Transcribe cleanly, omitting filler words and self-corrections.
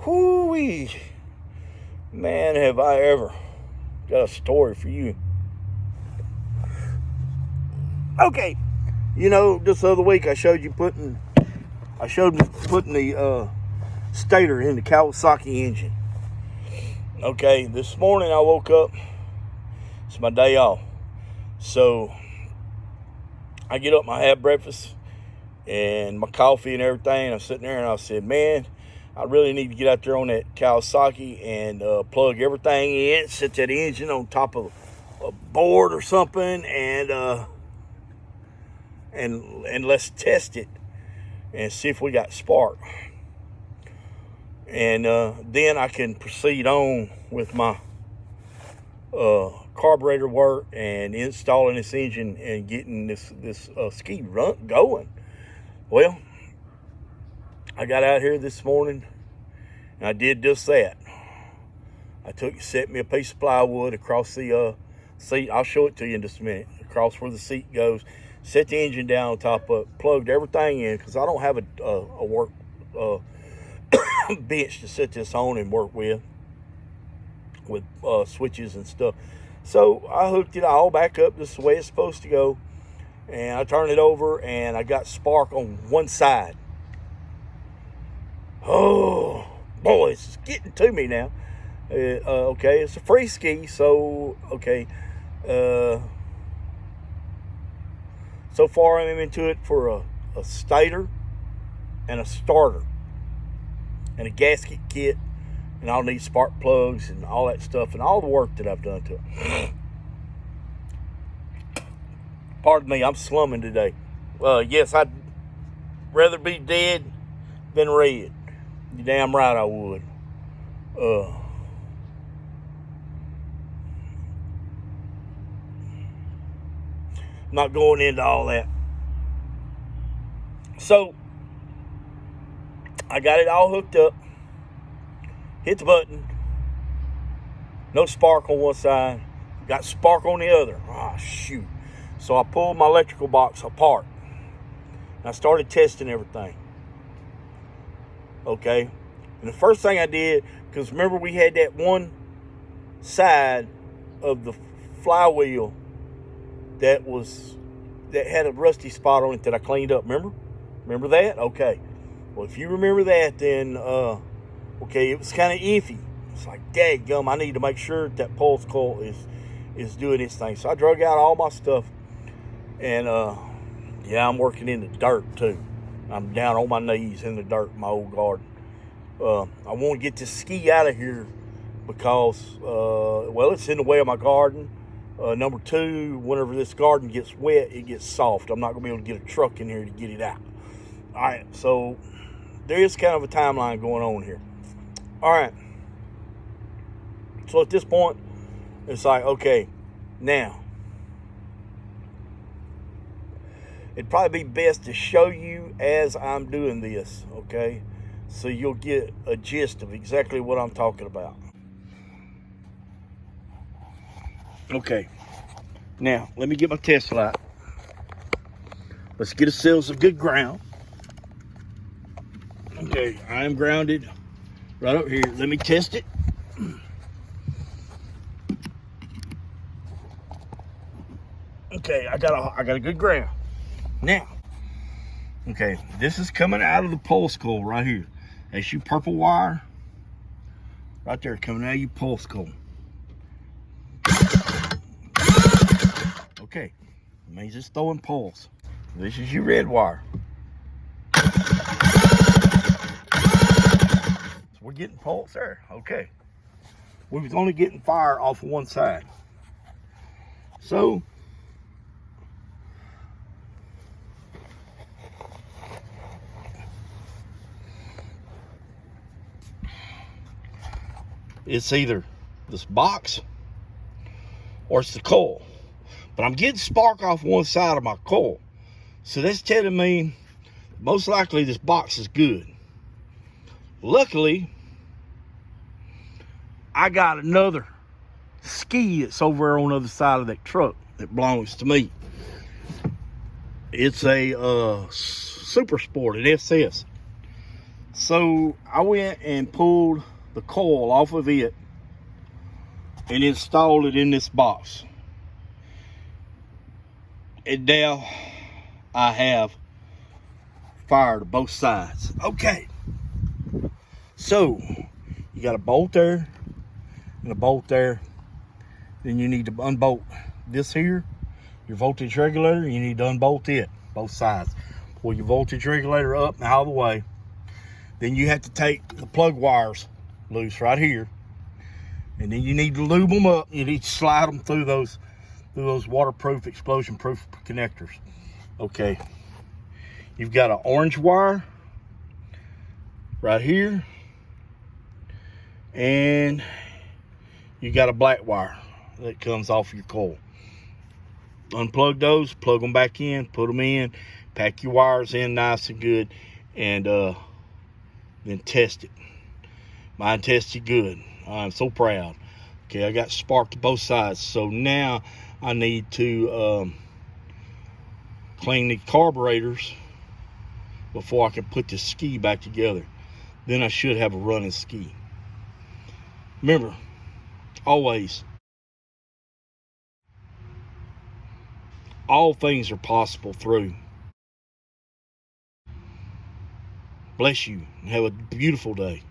Whoo-wee. Man, have I ever got a story for you. Okay, this other week I showed me putting the stator in the Kawasaki engine. Okay, this morning I woke up. It's my day off. So I get up and I have breakfast and my coffee and everything. I'm sitting there and I said, man, I really need to get out there on that Kawasaki and plug everything in, set that engine on top of a board or something, and let's test it and see if we got spark. And then I can proceed on with my carburetor work and installing this engine and getting this ski run going. Well, I got out here this morning and I did just that. I set me a piece of plywood across the seat. I'll show it to you in just a minute. Across where the seat goes. Set the engine down on top of it. Plugged everything in because I don't have a work bench to set this on and work with switches and stuff. So I hooked it all back up just the way it's supposed to go. And I turned it over and I got spark on one side. Oh, boy, it's getting to me now. Okay, it's a free ski, so, okay. So far I'm into it for a stator and a starter and a gasket kit, and I'll need spark plugs and all that stuff and all the work that I've done to it. Pardon me, I'm slumming today. Yes, I'd rather be dead than red. You're damn right I would. Not going into all that. So, I got it all hooked up. Hit the button. No spark on one side. Got spark on the other. Ah, shoot. So I pulled my electrical box apart. And I started testing everything. Okay. And the first thing I did, because remember we had that one side of the flywheel that had a rusty spot on it that I cleaned up. Remember that? Okay. Well, if you remember that, then okay, it was kind of iffy. It's like, dadgum, I need to make sure that pulse coil is doing its thing. So I drug out all my stuff, and yeah, I'm working in the dirt too. I'm down on my knees in the dirt in my old garden. I want to get this ski out of here because, well, it's in the way of my garden. Number two, whenever this garden gets wet, it gets soft. I'm not going to be able to get a truck in here to get it out. All right, so there is kind of a timeline going on here. All right. So at this point, it's like, okay, now, it'd probably be best to show you as I'm doing this, okay? So you'll get a gist of exactly what I'm talking about. Okay, now let me get my test light. Let's get ourselves a good ground. Okay, I am grounded right up here. Let me test it. Okay, I got a good ground. Now, okay, this is coming out of the pulse coil right here. That's your purple wire right there coming out of your pulse coil. Okay, it means it's throwing pulse. This is your red wire. So we're getting pulse there. Okay. We was only getting fire off of one side. So it's either this box or it's the coil. But I'm getting spark off one side of my coil. So that's telling me most likely this box is good. Luckily, I got another ski that's over there on the other side of that truck that belongs to me. It's a Super Sport, an SS. So I went and pulled the coil off of it and installed it in this box. And now I have fire to both sides. Okay. So you got a bolt there and a bolt there. Then you need to unbolt this here, your voltage regulator. You need to unbolt it, both sides. Pull your voltage regulator up and out of the way. Then you have to take the plug wires loose right here. And then you need to lube them up. You need to slide them through those waterproof, explosion-proof connectors. Okay. You've got an orange wire right here. And you got a black wire that comes off your coil. Unplug those, plug them back in, put them in, pack your wires in nice and good, and then test it. Mine tested good. I'm so proud. Okay, I got spark to both sides. So now I need to clean the carburetors before I can put the ski back together. Then I should have a running ski. Remember, always, all things are possible through. Bless you and have a beautiful day.